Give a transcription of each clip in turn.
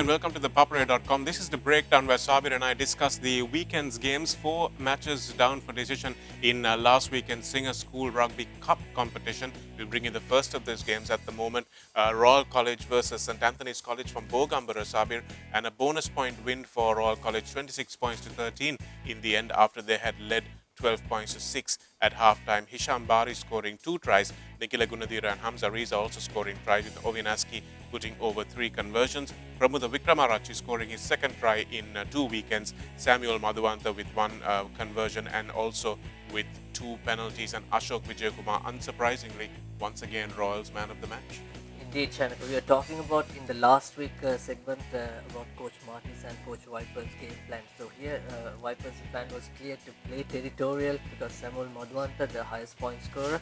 and welcome to ThePapare.com. This is the breakdown where Sabir and I discuss the weekend's games. 4 matches down for decision in last weekend's Singer School Rugby Cup competition. We'll bring you the first of these games at the moment. Royal College versus St. Anthony's College from Bogambara, Sabir, and a bonus point win for Royal College, 26 points to 13 in the end after they had led 12 points to 6 at halftime. Hisham Bari scoring 2 tries. Nikhila Gunadira and Hamza Riza also scoring tries, with Ovinaski putting over 3 conversions. Pramudha Wickramarachchi scoring his second try in 2 weekends. Samuel Madhuvanta with 1 conversion and also with 2 penalties. And Ashok Vijayakumar, unsurprisingly, once again Royals man of the match. Indeed, Chanaka. We were talking about in the last week segment about Coach Marty's and Coach Viper's game plan. So here, Viper's plan was clear to play territorial because Samuel Madhuvanta, the highest point scorer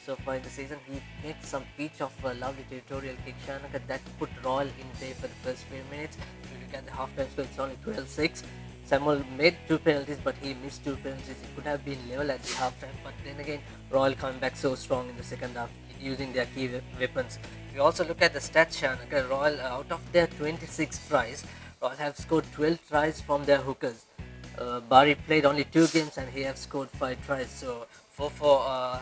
so far in the season, he made some pitch of a lovely territorial kick, Chanaka, that put Royal in play for the first few minutes. If you look at the halftime score, it's only 12-6. Samuel made 2 penalties, but he missed 2 penalties. It could have been level at the halftime, but then again, Royal coming back so strong in the second half, using their key weapons. If you also look at the stats, Shanaka, Royal, out of their 26 tries, Royal have scored 12 tries from their hookers. Bari played only 2 games and he have scored 5 tries. So 4 for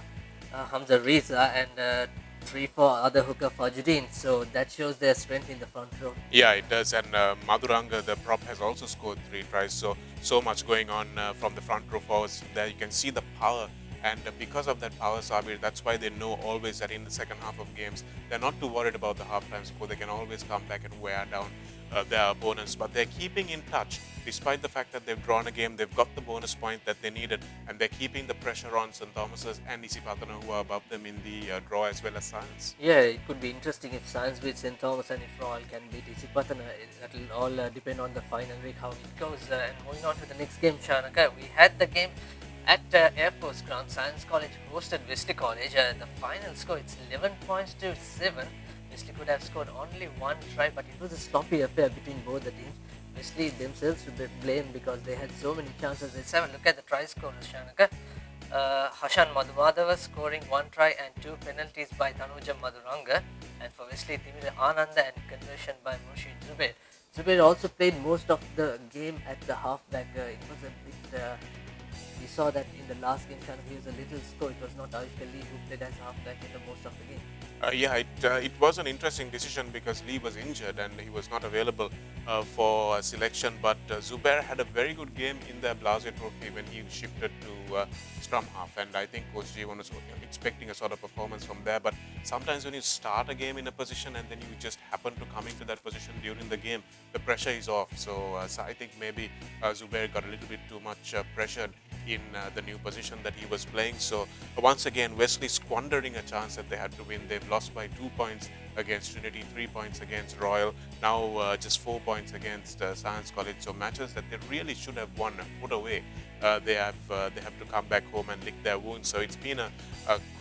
Hamza Riza and 3 for other hooker Fajuddin. So that shows their strength in the front row. Yeah, it does. And Madhuranga, the prop, has also scored 3 tries. So much going on from the front row forwards. There you can see the power. And because of that power, Sabir, that's why they know always that in the second half of games, they're not too worried about the halftime score. They can always come back and wear down their opponents. But they're keeping in touch. Despite the fact that they've drawn a game, they've got the bonus point that they needed. And they're keeping the pressure on St. Thomas's and Isipatana, who are above them in the draw, as well as Science. Yeah, it could be interesting if Science beats St. Thomas and if Royal can beat Isipatana. That will all depend on the final week, how it goes. And moving on to the next game, Shanaka, we had the game at Air Force Ground. Science College hosted Wesley College. The final score, it's 11 points to 7. Wesley could have scored only 1 try, but it was a sloppy affair between both the teams. Wesley themselves should be blamed because they had so many chances. Let's have a look at the try scorers, Shanaka. Hashan Madhuvadava scoring 1 try and 2 penalties by Tanuja Madhuranga. And for Wesley, Timira Ananda and conversion by Murshid Zubair. Zubair also played most of the game at the halfback. It was a bit... we saw that in the last game, he was a little slow. It was not Ayush Lee who played as halfback in the most of the game. It was an interesting decision because Lee was injured and he was not available for selection. But Zubair had a very good game in the Blase Trophy when he shifted to scrum half. And I think Coach Jeevan was expecting a sort of performance from there. But sometimes when you start a game in a position and then you just happen to come into that position during the game, the pressure is off. So I think maybe Zubair got a little bit too much pressured in the new position that he was playing. So once again, Wesley squandering a chance that they had to win. They've lost by 2 points against Trinity, 3 points against Royal, now just 4 points against Science College. So matches that they really should have won and put away, they have to come back home and lick their wounds. So it's been a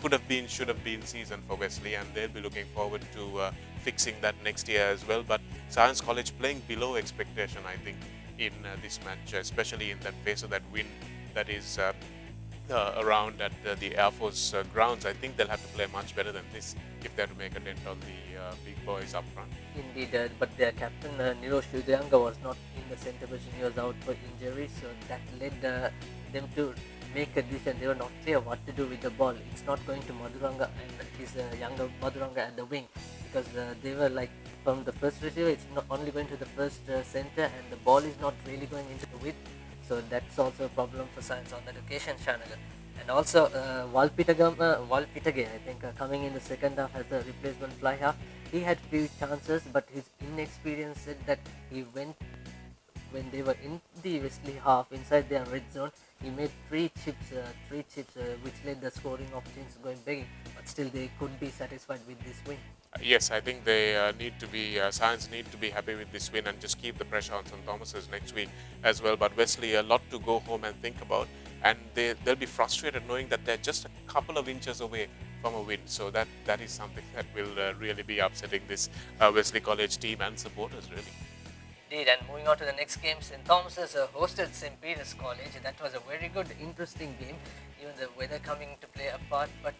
could have been, should have been season for Wesley, and they'll be looking forward to fixing that next year as well. But Science College playing below expectation, I think, in this match, especially in that phase of that win that is around at the Air Force grounds. I think they'll have to play much better than this if they're to make a dent on the big boys up front. Indeed, but their captain Nirosh Udayanga was not in the centre position. He was out for injury, so that led them to make a decision. They were not clear what to do with the ball. It's not going to Madhuranga and his younger Madhuranga at the wing, because they were like, from the first receiver, it's not only going to the first centre, and the ball is not really going into the width. So that's also a problem for Science on that occasion, Shanaga. And also Walpitage, I think, coming in the second half as the replacement fly half. He had few chances, but his inexperience said that he went, when they were in the Wesley half inside their red zone, he made 3 chips, which led the scoring opportunities going begging. But still, they couldn't be satisfied with this win. Yes, I think they need to be, Science need to be happy with this win and just keep the pressure on St. Thomas's next week as well. But Wesley, a lot to go home and think about, and they'll be frustrated knowing that they're just a couple of inches away from a win. So that is something that will really be upsetting this Wesley College team and supporters, really. Indeed, and moving on to the next game, St. Thomas's hosted St. Peter's College. That was a very good, interesting game, even the weather coming to play a part, but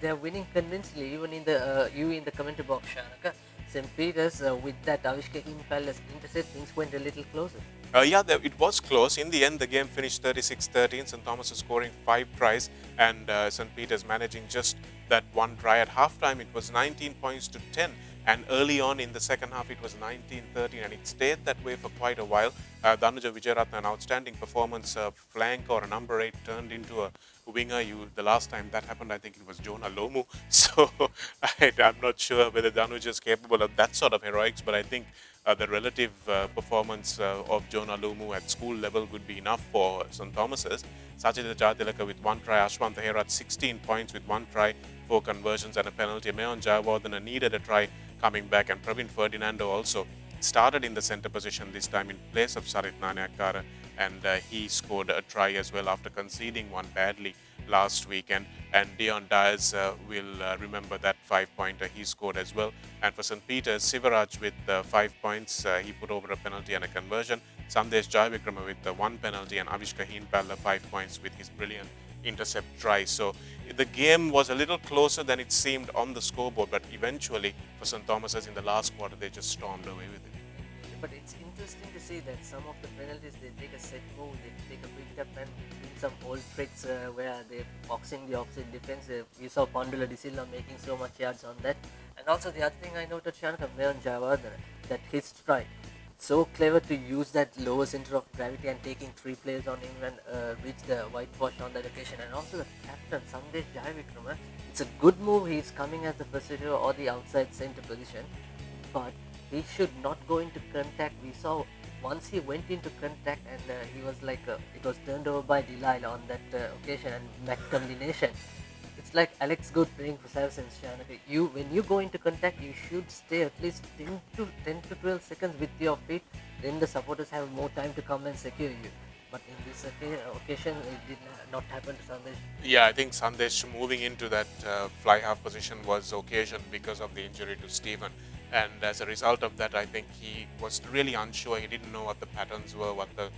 they're winning convincingly, even in the you in the commentary box, Shanaka. St. Peter's, with that Avishka Impala's intercept, things went a little closer. Yeah, it was close. In the end, the game finished 36-13. St. Thomas is scoring 5 tries, and St. Peter's managing just that one try. At halftime, it was 19 points to 10, and early on in the second half, it was 19-13, and it stayed that way for quite a while. Danuja Vijayaratne, an outstanding performance, flank or a number 8 turned into a winger. The last time that happened, I think it was Jonah Lomu. So I'm not sure whether Danuja is capable of that sort of heroics, but I think the relative performance of Jonah Lumu at school level would be enough for St. Thomas's. Sachita Jatilaka with 1 try, Ashwant Herat 16 points with 1 try, 4 conversions and a penalty. Mayon Jayawardena needed a try coming back, and Pravin Ferdinando also started in the centre position this time in place of Sarit Nanayakkara, and he scored a try as well after conceding one badly last week. And Dion Diaz will remember that 5-pointer he scored as well. And for St. Peter's, Sivaraj with 5 points, he put over a penalty and a conversion. Sandesh Jayavikrama with 1 penalty, and Avishka Heenpalla 5 points with his brilliant intercept try. So the game was a little closer than it seemed on the scoreboard, but eventually for St. Thomas's in the last quarter, they just stormed away with it. But it's interesting to see that some of the penalties, they take a set move, they take a big step and doing some old tricks where they're boxing the opposite defense. We saw Pandula De Silva making so much yards on that. And also the other thing I noted, Shanak, Mayon Jayawardena, that his try. So clever to use that lower center of gravity and taking 3 players on him and reach the whitewash on that occasion. And also the captain, Sandesh Jayavikrama, it's a good move. He's coming as the first receiver or the outside center position. But he should not go into contact. We saw once he went into contact and he was like, it was turned over by Delisle on that occasion and that combination. It's like Alex Good playing for Saracens, Shanaka. When you go into contact, you should stay at least 10 to 12 seconds with your feet. Then the supporters have more time to come and secure you. But in this occasion, it did not happen to Sandesh. Yeah, I think Sandesh moving into that fly half position was occasioned because of the injury to Stephen. And as a result of that, I think he was really unsure. He didn't know what the patterns were, what the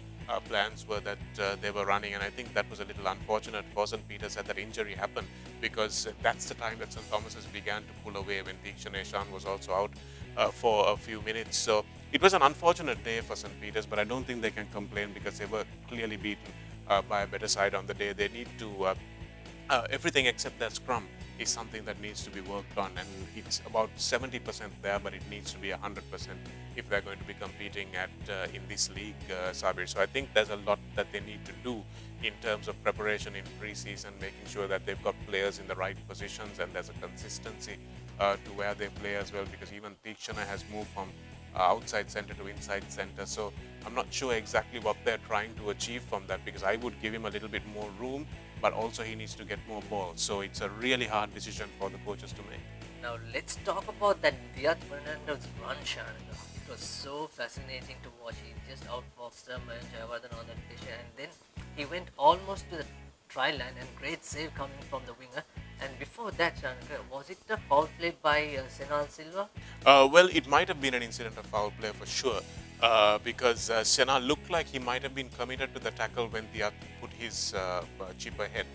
plans were that they were running. And I think that was a little unfortunate for St. Peter's that injury happened, because that's the time that St. Thomas's began to pull away when Deekshan Eshan was also out for a few minutes. So it was an unfortunate day for St. Peter's, but I don't think they can complain because they were clearly beaten by a better side on the day. They need to everything except their scrum is something that needs to be worked on, and it's about 70% there, but it needs to be 100% if they're going to be competing at in this league, Sabir. So I think there's a lot that they need to do in terms of preparation in pre-season, making sure that they've got players in the right positions and there's a consistency to where they play as well, because even Tikshana has moved from outside center to inside center. So I'm not sure exactly what they're trying to achieve from that, because I would give him a little bit more room, but also he needs to get more balls. So it's a really hard decision for the coaches to make. Now let's talk about that Diaz Fernando's run, Shanaka. It was so fascinating to watch. He just outfoxed him and Jayawardena on that occasion, and then he went almost to the try line, and great save coming from the winger. And before that, Shanaka, was it a foul play by Senal Silva? Well, it might have been an incident of foul play for sure, because Sena looked like he might have been committed to the tackle when Diaz put his chip ahead.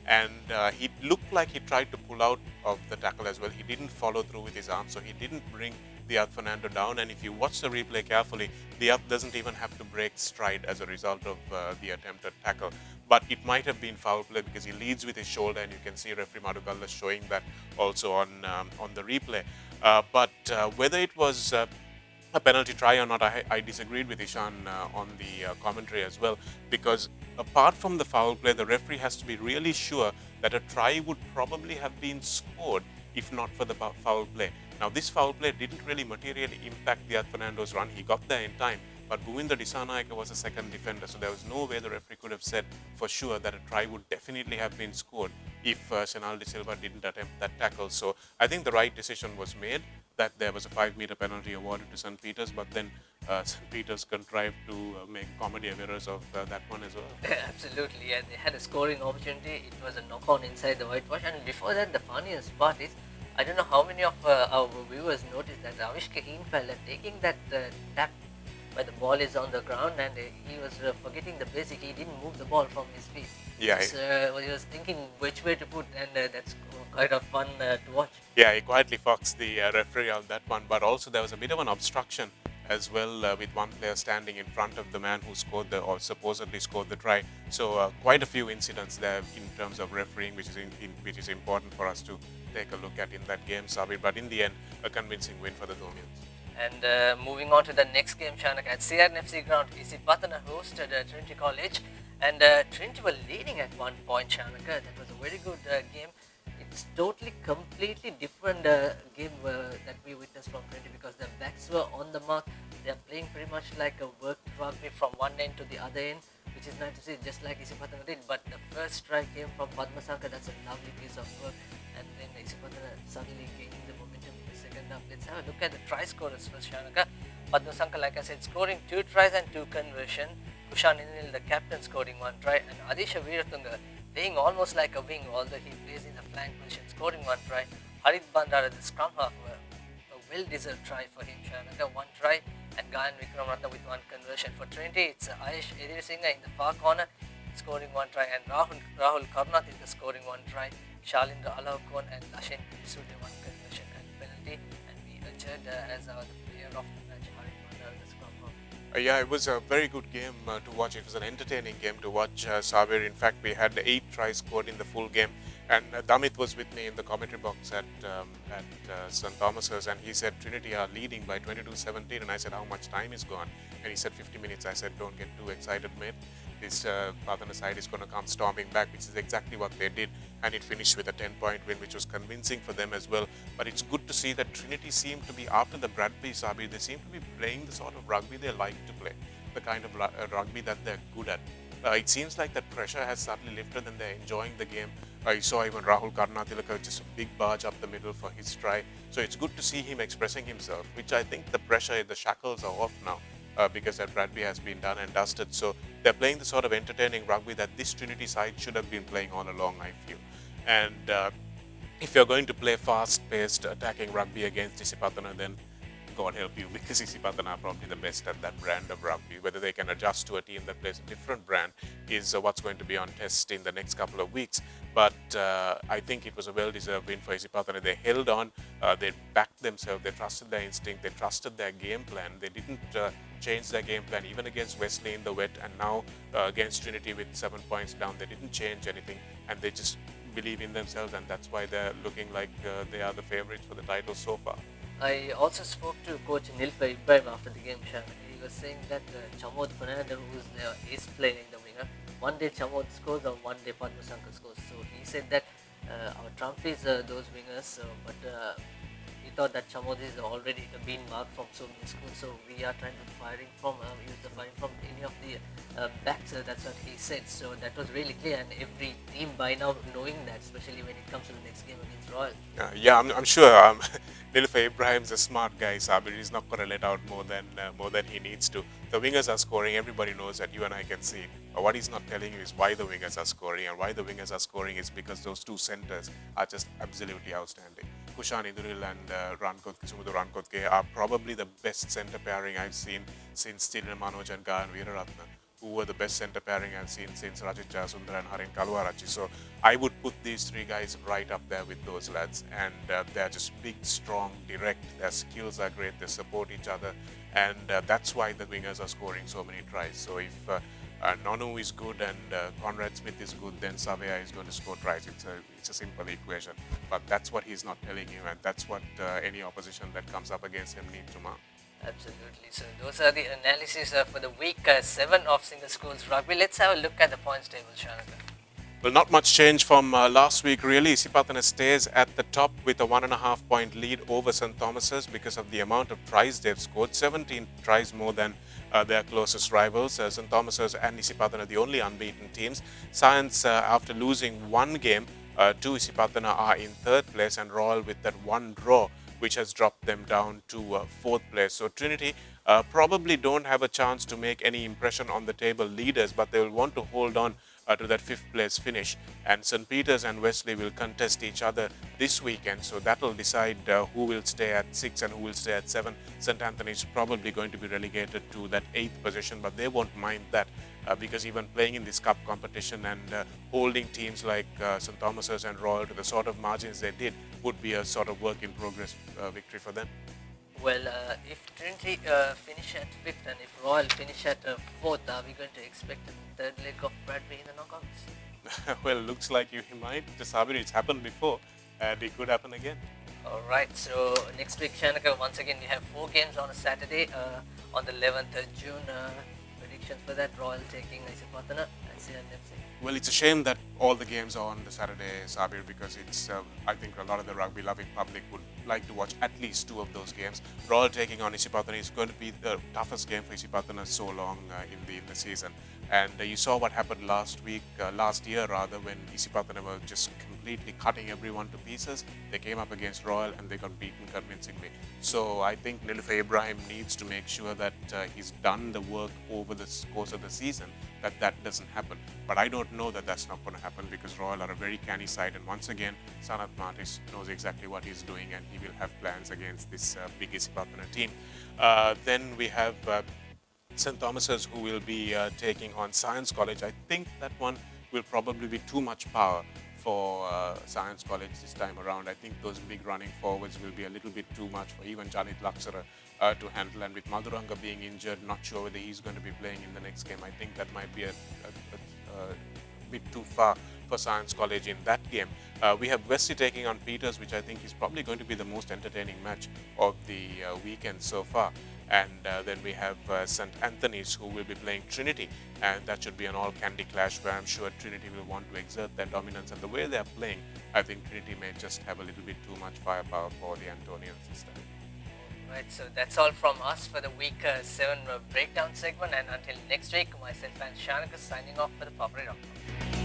And he looked like he tried to pull out of the tackle as well. He didn't follow through with his arm, so he didn't bring Diaz Fernando down. And if you watch the replay carefully, Diaz doesn't even have to break stride as a result of the attempted tackle. But it might have been foul play because he leads with his shoulder, and you can see referee Madhukalla showing that also on the replay. But whether it was a penalty try or not, I disagreed with Ishan on the commentary as well, because apart from the foul play, the referee has to be really sure that a try would probably have been scored if not for the foul play. Now, this foul play didn't really materially impact Diaz Fernando's run. He got there in time, but Govinda Dissanayake was a second defender, so there was no way the referee could have said for sure that a try would definitely have been scored if Senal De Silva didn't attempt that tackle. So I think the right decision was made, that there was a 5-meter penalty awarded to St. Peter's, but then St. Peter's contrived to make comedy of errors of that one as well. Absolutely, yeah. They had a scoring opportunity. It was a knock-on inside the whitewash, and before that, the funniest part is, I don't know how many of our viewers noticed that Avishka Heenpalla taking that tap where the ball is on the ground and he was forgetting the basic. He didn't move the ball from his feet. Yeah, He was thinking which way to put, and that's quite of fun to watch. yeah, he quietly foxed the referee on that one, but also there was a bit of an obstruction as well with one player standing in front of the man who scored the or supposedly scored the try. So quite a few incidents there in terms of refereeing, which is important for us to take a look at in that game, Sabir. But in the end, a convincing win for the Domians. And moving on to the next game, Shanak, at CRNFC ground, Isipatana hosted Trinity College, and Trinity were leading at 1 point, Shanak. That was a very good game. It's totally, completely different game that we witnessed from Trinity because their backs were on the mark. They're playing pretty much like a work rugby from one end to the other end, which is nice to see, just like Isipatana did. But the first strike came from Padmasanka. That's a lovely piece of work. And then Isipatana suddenly gaining the momentum in the second half. Let's have a look at the try scorers first, Shanaka. Padmasanka, like I said, scoring 2 tries and 2 conversion. Kushan Inil, the captain, scoring 1 try. And Adisha Veeratunga playing almost like a wing, although he plays in the flank position, scoring 1 try. Harit Bandara, the scrum half, a well-deserved try for him, Shanaka. 1 try. And Gayan Vikramatna with 1 conversion. For Trinity, it's Ayush Edirisinghe in the far corner, scoring 1 try. And Rahul Karnath is the scoring 1 try. Shalindra Alakon and Lashin Sude 1 conversion and penalty, and we adjured as the player of the match, Harit Bandara, the scrum half. Yeah, it was a very good game to watch. It was an entertaining game to watch, Sabir. In fact, we had 8 tries scored in the full game. And Damit was with me in the commentary box at St. Thomas's, and he said Trinity are leading by 22-17. And I said, how much time is gone? And he said 50 minutes. I said, don't get too excited, mate. This Patana side is going to come storming back, which is exactly what they did. And it finished with a 10-point win, which was convincing for them as well. But it's good to see that Trinity seemed to be, after the Bradby, Sabir, they seem to be playing the sort of rugby they like to play, the kind of rugby that they're good at. It seems like that pressure has suddenly lifted and they're enjoying the game. You saw even Rahul Karnatilaka, just a big barge up the middle for his try. So it's good to see him expressing himself, which I think the pressure, the shackles are off now. Because that Bradby has been done and dusted. So they're playing the sort of entertaining rugby that this Trinity side should have been playing all along, I feel. And if you're going to play fast-paced attacking rugby against Isipatana, then God help you, because Isipatana are probably the best at that brand of rugby. Whether they can adjust to a team that plays a different brand is what's going to be on test in the next couple of weeks. But I think it was a well-deserved win for Isipatana. They held on, they backed themselves, they trusted their instinct, they trusted their game plan. They didn't change their game plan even against Wesley in the wet, and now against Trinity with 7 points down. They didn't change anything, and they just believe in themselves, and that's why they're looking like they are the favorites for the title so far. I also spoke to coach Nilfa Ibrahim after the game, Shan. He was saying that Chamod Fernandez, who's the ace player in the winger, one day Chamod scores or one day Padmasanka scores. So he said that our trump is those wingers, but he thought that Chamod is already been marked from so many schools. So we are trying to use the firing from any of the backs. That's what he said. So that was really clear, and every team by now knowing that, especially when it comes to the next game against Royal. Yeah, I'm sure Nilfa Ibrahim's a smart guy, Sabir. He's not going to let out more than he needs to. The wingers are scoring. Everybody knows that. You and I can see. But what he's not telling you is why the wingers are scoring. And why the wingers are scoring is because those 2 centers are just absolutely outstanding. Kushan Iduril and Kisumudu Rankotke are probably the best center pairing I've seen since Steven Manoj and Gayan Veeraratna, who were the best center pairing I've seen since Rajit Jayasundar and Harin Kalwarachi. So I would put these 3 guys right up there with those lads. And they're just big, strong, direct. Their skills are great. They support each other. And that's why the wingers are scoring so many tries. So if Nonu is good and Conrad Smith is good, then Savea is going to score tries. It's a simple equation. But that's what he's not telling you, and that's what any opposition that comes up against him needs to mark. Absolutely. So those are the analysis for the week 7 of Singer Schools Rugby. Let's have a look at the points table, Shanaka. Well, not much change from last week, really. Isipatana stays at the top with a 1.5 point lead over St. Thomas's because of the amount of tries they've scored. 17 tries more than their closest rivals. St. Thomas's and Isipatana, the only unbeaten teams. Science, after losing 1 game to Isipatana, are in 3rd place, and Royal with that 1 draw, which has dropped them down to 4th place. So Trinity probably don't have a chance to make any impression on the table leaders, but they will want to hold on to that fifth place finish. And St. Peter's and Wesley will contest each other this weekend, so that will decide who will stay at 6 and who will stay at 7. St. Anthony is probably going to be relegated to that 8th position, but they won't mind that because even playing in this cup competition and holding teams like St. Thomas's and Royal to the sort of margins they did would be a sort of work in progress victory for them. Well, if Trinity finish at 5th and if Royal finish at 4th, are we going to expect a third leg of Bradbury in the knockouts? Well, looks like you might. Sabir, it's happened before and it could happen again. Alright, so next week, Shanaka, once again, we have 4 games on a Saturday on the 11th of June. Predictions for that: Royal taking Isipatana and CNFC. Well, it's a shame that all the games are on the Saturday, Sabir, because it's. I think a lot of the rugby-loving public would like to watch at least 2 of those games. Royal taking on Isipatana is going to be the toughest game for Isipatana so long in the season. And you saw what happened last year rather, when Isipatana were just completely cutting everyone to pieces. They came up against Royal and they got beaten convincingly. So I think Nilufer Ibrahim needs to make sure that he's done the work over the course of the season, that doesn't happen. But I don't know that that's not going to happen, because Royal are a very canny side, and once again, Sanat Martis knows exactly what he's doing, and he will have plans against this big Isipatana team. Then we have St. Thomas's, who will be taking on Science College. I think that one will probably be too much power for Science College this time around. I think those big running forwards will be a little bit too much for even Janit Laksara to handle. And with Madhuranga being injured, not sure whether he's going to be playing in the next game. I think that might be a bit too far for Science College in that game. We have Wesley taking on Peters, which I think is probably going to be the most entertaining match of the weekend so far. And then we have St. Anthony's, who will be playing Trinity, and that should be an all-candy clash where I'm sure Trinity will want to exert their dominance. And the way they're playing, I think Trinity may just have a little bit too much firepower for the Antonians this time. Right, so that's all from us for the week 7 breakdown segment, and until next week, myself and Shanaka signing off for the ThePapare.com.